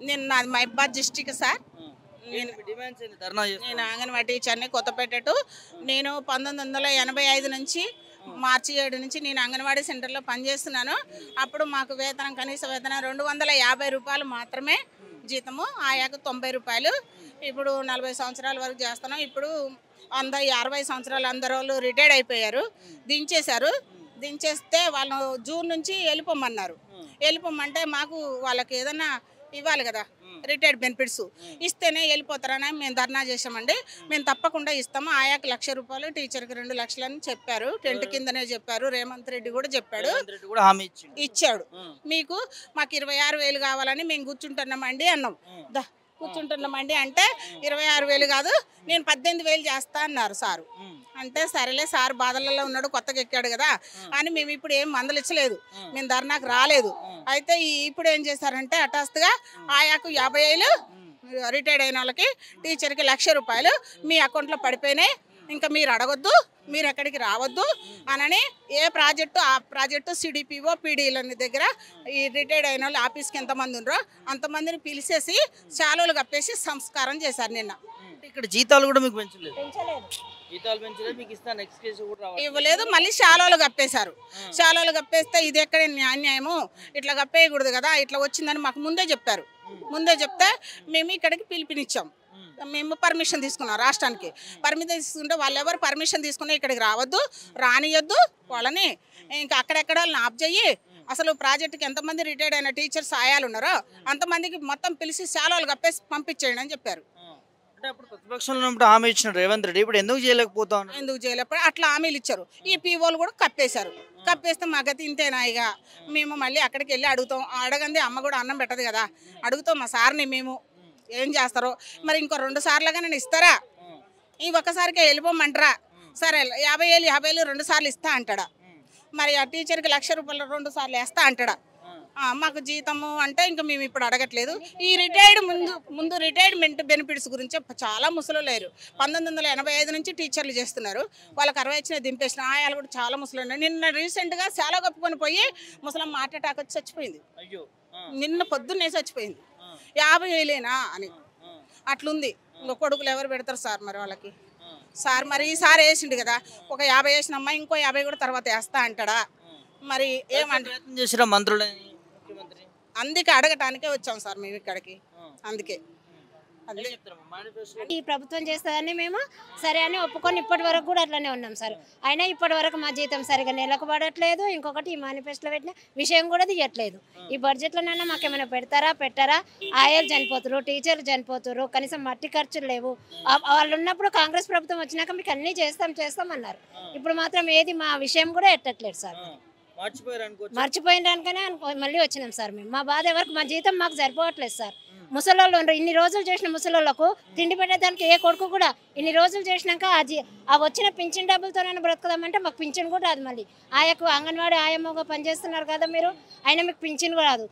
నేను నాది మహబాద్ డిస్టిక్ సార్. నేను అంగన్వాడీ టీచర్ని కొత్తపేట. నేను 1985 నుంచి మార్చి 7 నుంచి నేను అంగన్వాడీ సెంటర్లో పనిచేస్తున్నాను. అప్పుడు మాకు వేతనం కనీస వేతనం 250 రూపాయలు మాత్రమే జీతము, ఆయాకు 90 రూపాయలు. ఇప్పుడు 40 సంవత్సరాల వరకు చేస్తున్నాం. ఇప్పుడు 60 సంవత్సరాలు అందరూ రిటైర్డ్ అయిపోయారు, దించేశారు. దించేస్తే వాళ్ళు జూన్ నుంచి వెళ్ళిపోమన్నారు. వెళ్ళిపోమంటే మాకు వాళ్ళకి ఏదన్నా ఇవ్వాలి కదా, రిటైర్డ్ బెనిఫిట్స్ ఇస్తేనే వెళ్ళిపోతారని మేము ధర్నా చేసామండి. మేము తప్పకుండా ఇస్తాము. ఆయాకు 1,00,000 రూపాయలు, టీచర్కి 2 లక్షలు అని చెప్పారు. టెంట్ కిందనే చెప్పారు. రేవంత్ రెడ్డి కూడా చెప్పాడు, ఇచ్చాడు. మీకు మాకు 26,000 కావాలని మేము కూర్చుంటున్నామండి అన్నాం. కూర్చుంటున్నామండి అంటే 26,000 కాదు, నేను 18,000 చేస్తా అన్నారు సారు. అంటే సరేలే, సార్ బాధలలో ఉన్నాడు, కొత్తగా ఎక్కాడు కదా అని మేము ఇప్పుడు ఏం మందలిచ్చలేదు, మేము ధర్నాకు రాలేదు. అయితే ఇప్పుడు ఏం చేశారంటే హఠాత్తుగా ఆయాకు 50,000, రిటైర్డ్ అయిన వాళ్ళకి టీచర్కి 1,00,000 రూపాయలు మీ అకౌంట్లో పడిపోయినాయి, ఇంకా మీరు అడగొద్దు, మీరు ఎక్కడికి రావద్దు అనని ఏ ప్రాజెక్టు ఆ ప్రాజెక్టు సిడిపిఓ పీడీల దగ్గర ఈ రిటైర్డ్ అయిన వాళ్ళు ఆఫీస్కి ఎంతమంది ఉన్నారో అంతమందిని పిలిచేసి శాలువలు కప్పేసి సంస్కారం చేశారు నిన్న. ఇక్కడ జీతాలు కూడా మీకు పెంచలేదు, ఇవ్వలేదు. మళ్ళీ శాలువలు కప్పేశారు. శాలువలు కప్పేస్తే ఇది ఎక్కడ అన్యాయము, ఇట్లా కప్పేయకూడదు కదా, ఇట్లా వచ్చిందని మాకు ముందే చెప్పారు. ముందే చెప్తే మేము ఇక్కడికి పిలిపినిచ్చాం. మేము పర్మిషన్ తీసుకున్నాం రాష్ట్రానికి. పర్మిషన్ తీసుకుంటే వాళ్ళు ఎవరు పర్మిషన్ తీసుకుని ఇక్కడికి రావద్దు, రానియొద్దు వాళ్ళని, ఇంకా అక్కడెక్కడ వాళ్ళని ఆఫ్ చెయ్యి. అసలు ప్రాజెక్టుకి ఎంతమంది రిటైర్డ్ అయిన టీచర్స్ ఆయాలు ఉన్నారో అంతమందికి మొత్తం పిలిచి శాలువలు కప్పేసి పంపించేయండి అని చెప్పారు. ప్రతిపక్షంలో హామీ ఇచ్చిన రేవంత్ రెడ్డి ఇప్పుడు ఎందుకు చేయలేకపోతాను, ఎందుకు చేయలేకపోతే అట్లా హామీలు ఇచ్చారు. ఈ పీఓలు కూడా కప్పేశారు. కప్పేస్తే మా గతి ఇంతేనా, ఇక మేము మళ్ళీ అక్కడికి వెళ్ళి అడుగుతాం. అడగంది అమ్మ కూడా అన్నం పెట్టదు కదా, అడుగుతాం మా సార్ని మేము ఏం చేస్తారో. మరి ఇంకో 2 సార్లుగా నేను ఇస్తారా, ఈ ఒక్కసారికే వెళ్ళిపోమంటారా? సరే 50,000 2 సార్లు ఇస్తా అంటాడా? మరి ఆ టీచర్కి 1,00,000 రూపాయలు 2 సార్లు వేస్తా అంటాడా? మాకు జీతము అంటే ఇంకా మేము ఇప్పుడు అడగట్లేదు. ఈ రిటైర్డ్ ముందు రిటైర్మెంట్ బెనిఫిట్స్ గురించి చాలా ముసలు లేరు. 1985 నుంచి టీచర్లు చేస్తున్నారు. వాళ్ళకి 60 వచ్చిన దింపేసిన ఆయాలు కూడా చాలా ముసలు ఉన్నారు. నిన్న రీసెంట్గా చాలా కప్పుకొని పోయి ముసలం హార్ట్ అటాక్ వచ్చి చచ్చిపోయింది. నిన్న పొద్దున్నే చచ్చిపోయింది. 50,000 అని అట్లుంది. ఇంకో కొడుకులు ఎవరు పెడతారు సార్ మరి వాళ్ళకి? సార్ మరి ఈసారి వేసిండు కదా, ఒక 50 వేసిన అమ్మాయి ఇంకో 50 కూడా తర్వాత వేస్తా అంటాడా? మరి ఏమంటారు మంత్రులు? అందుకే అడగటానికే వచ్చాం సార్ మేము ఇక్కడికి. అందుకే ఈ ప్రభుత్వం చేస్తుందని మేము సరే అని ఒప్పుకొని ఇప్పటి వరకు కూడా అట్లనే ఉన్నాం సార్. అయినా ఇప్పటి వరకు మా జీతం సరిగా నెలకు పడట్లేదు. ఇంకొకటి ఈ మేనిఫెస్టోలో పెట్టిన విషయం కూడా తీయట్లేదు. ఈ బడ్జెట్లోనైనా మాకేమైనా పెట్టారా? ఆయాలు చనిపోతారు, టీచర్లు చనిపోతారు, కనీసం మట్టి ఖర్చులు లేవు. వాళ్ళు ఉన్నప్పుడు కాంగ్రెస్ ప్రభుత్వం వచ్చినాక మీకు అన్నీ చేస్తాం అన్నారు. ఇప్పుడు మాత్రం ఏది మా విషయం కూడా ఎట్టట్లేదు సార్. మర్చిపోయినాకనే మళ్ళీ వచ్చినాం సార్ మేము. మా బాధ ఎవరికి, మా జీతం మాకు సరిపోవట్లేదు సార్. ముసలోళ్ళు ఇన్ని రోజులు చేసిన ముసలోళ్ళకు తిండి పెట్టేదానికి ఏ కొడుకు కూడా ఇన్ని రోజులు చేసినాక ఆ వచ్చిన పింఛన్ డబ్బులతోనైనా బ్రతుకుదామంటే మాకు పింఛన్ కూడా రాదు. మళ్ళీ ఆయకు అంగన్వాడీ ఆయమ్మగా పనిచేస్తున్నారు కదా మీరు, అయినా మీకు పింఛన్ కూడా రాదు.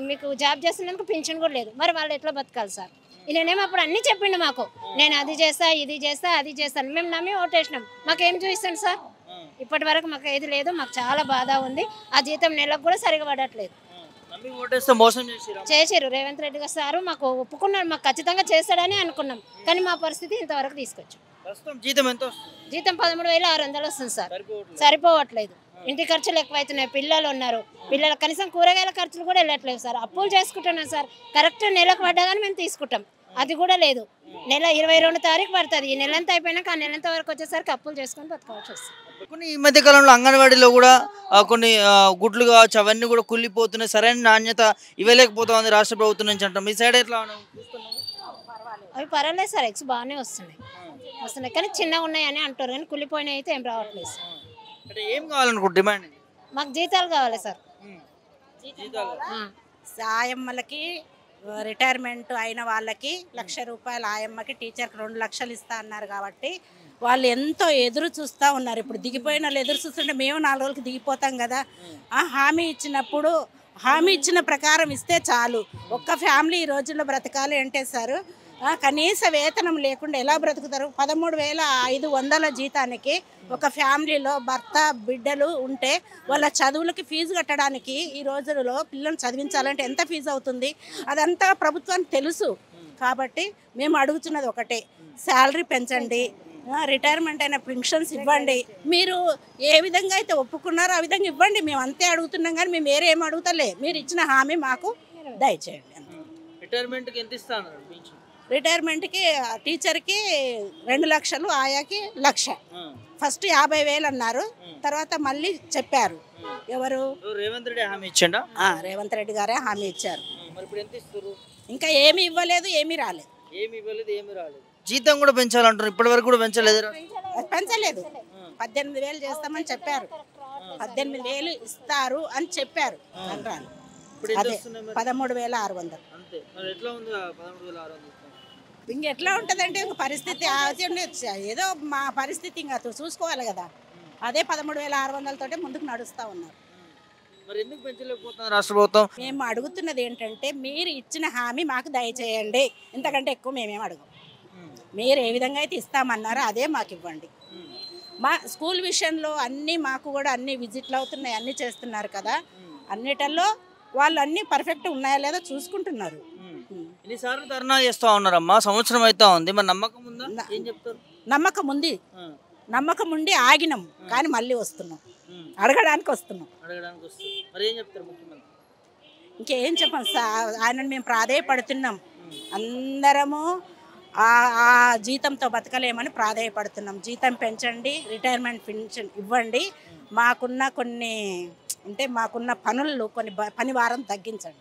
మీకు జాబ్ చేస్తున్నందుకు పింఛన్ కూడా లేదు. మరి వాళ్ళు ఎట్లా బతకాలి సార్? నేనేమో అప్పుడు అన్నీ చెప్పిండు మాకు, నేను అది చేస్తా, ఇది చేస్తా, అది చేస్తాను. మేము నమ్మి ఓటేసినాం. మాకేం చూపిస్తాను సార్? ఇప్పటి వరకు మాకు ఏది లేదు. మాకు చాలా బాధ ఉంది. ఆ జీతం నెలకు కూడా సరిగా పడట్లేదు. చేసారు రేవంత్ రెడ్డి గారు సారు, మాకు ఒప్పుకున్నాడు, మాకు ఖచ్చితంగా చేస్తాడని అనుకున్నాం. కానీ మా పరిస్థితి ఇంతవరకు తీసుకొచ్చాం. జీతం 13,600 వస్తుంది సార్. సరిపోవట్లేదు. ఇంటి ఖర్చులు ఎక్కువైతున్నాయి. పిల్లలు ఉన్నారు, పిల్లల కనీసం కూరగాయల ఖర్చులు కూడా వెళ్ళట్లేదు సార్. అప్పులు చేసుకుంటున్నాం సార్. కరెక్ట్ నెలకు పడ్డా కానీ మేము తీసుకుంటాం, అది కూడా లేదు. నెల 22 తారీఖు పడుతుంది. ఈ నెలంతా అయిపోయినాక ఆ నెలంత వరకు వచ్చేసరికి అప్పులు చేసుకొని బతకాల్సి వస్తుంది. కొన్ని ఈ మధ్య కాలంలో అంగన్వాడీలో కూడా కొన్ని గుడ్లు కావచ్చు అవన్నీ కూడా కుళ్ళిపోతున్నాయి, సరైన నాణ్యత ఇవ్వలేకపోతుంది రాష్ట్ర ప్రభుత్వం నుంచి అంటాం. మీ సైడ్ ఎట్లా? అవి పర్వాలేదు సార్, ఎగ్స్ బాగానే వస్తున్నాయి కానీ చిన్నగా ఉన్నాయని అంటారు, కానీ కుళ్ళిపోయినాయి అయితే ఏం రావట్లేదు సార్. ఏం కావాలనుకుంటు డిమాండ్? మాకు జీతాలు కావాలి సార్. ఆయమ్మలకి రిటైర్మెంట్ అయిన వాళ్ళకి 1,00,000 రూపాయలు, ఆయమ్మకి టీచర్కి 2 లక్షలు ఇస్తా అన్నారు కాబట్టి వాళ్ళు ఎంతో ఎదురు చూస్తూ ఉన్నారు. ఇప్పుడు దిగిపోయిన వాళ్ళు ఎదురు చూస్తుంటే మేము 4 రోజులకి దిగిపోతాం కదా. హామీ ఇచ్చినప్పుడు హామీ ఇచ్చిన ప్రకారం ఇస్తే చాలు. ఒక్క ఫ్యామిలీ ఈ రోజుల్లో బ్రతకాలి అంటే సార్ కనీస వేతనం లేకుండా ఎలా బ్రతుకుతారు? 13,500 జీతానికి ఒక ఫ్యామిలీలో భర్త బిడ్డలు ఉంటే వాళ్ళ చదువులకి ఫీజు కట్టడానికి ఈ రోజులలో పిల్లల్ని చదివించాలంటే ఎంత ఫీజు అవుతుంది? అదంతా ప్రభుత్వానికి తెలుసు. కాబట్టి మేము అడుగుతున్నది ఒకటే, శాలరీ పెంచండి, రిటైర్మెంట్ అయిన పెన్షన్స్ ఇవ్వండి. మీరు ఏ విధంగా అయితే ఒప్పుకున్నారో ఆ విధంగా ఇవ్వండి. మేము అంతే అడుగుతున్నాం, కానీ మేము వేరే ఏం అడుగుతలే. మీరు ఇచ్చిన హామీ మాకు దయచేయండి. రిటైర్మెంట్కి ఎంత ఇస్తాను? రిటైర్మెంట్కి టీచర్కి 2 లక్షలు, ఆయాకి 1,00,000. ఫస్ట్ 50,000 అన్నారు, తర్వాత మళ్ళీ చెప్పారు. ఎవరు? రేవంత్ రెడ్డి హామీ ఇచ్చిండా? రేవంత్ రెడ్డి గారే హామీ ఇచ్చారు. మరి ఇప్పుడు ఎంత ఇస్తారు? ఇంకా ఏమి ఇవ్వలేదు, ఏమీ రాలేదు. ఏమి ఇవ్వలేదు, ఏమి రాలేదు. జీతం కూడా పెంచాలంటారు, ఇప్పటి వరకు కూడా పెంచలేదు. పెంచలేదు. 18,000 చేస్తామని చెప్పారు. 18,000 ఇస్తారు అని చెప్పారు. అంటారు. అదే 13,600. ఇంకెట్లా ఉంటుందంటే ఇంక పరిస్థితి ఏదో మా పరిస్థితి ఇంకా చూసుకోవాలి కదా. అదే 13,600 తోటే ముందుకు నడుస్తూ ఉన్నారు. మరి ఎందుకు పెంచలేకపోతున్నారు రాష్ట్ర ప్రభుత్వం? మేము అడుగుతున్నది ఏంటంటే, మీరు ఇచ్చిన హామీ మాకు దయచేయండి. ఇంతకంటే ఎక్కువ మేమేం అడగం. మీరు ఏ విధంగా అయితే ఇస్తామన్నారో అదే మాకు ఇవ్వండి. మా స్కూల్ విషయంలో అన్నీ మాకు కూడా అన్ని విజిట్లు అవుతున్నాయి, అన్నీ చేస్తున్నారు కదా. అన్నిటల్లో వాళ్ళు అన్నీ పర్ఫెక్ట్ ఉన్నాయా లేదా చూసుకుంటున్నారు. ఎన్నిసార్లు ధర్నా చేస్తూ ఉన్నారమ్మా? సంవత్సరం అయితే ఉంది, మరి నమ్మకం ఉందా? ఏం చెప్తారు? నమ్మకం ఉంది. నమ్మకం ఉండి ఆగినాం, కానీ మళ్ళీ వస్తున్నాం, అడగడానికి వస్తున్నాం. మరి ఏం చెప్తారు ముఖ్యమంత్రి? ఇంకేం చెప్పం సార్, ఆయనను మేము ప్రాధేయపడుతున్నాం. అందరము ఆ జీతంతో బతకలేమని ప్రాధేయపడుతున్నాం. జీతం పెంచండి, రిటైర్మెంట్ పెన్షన్ ఇవ్వండి, మాకున్న కొన్ని అంటే మాకున్న పనులు కొన్ని పని భారం తగ్గించండి.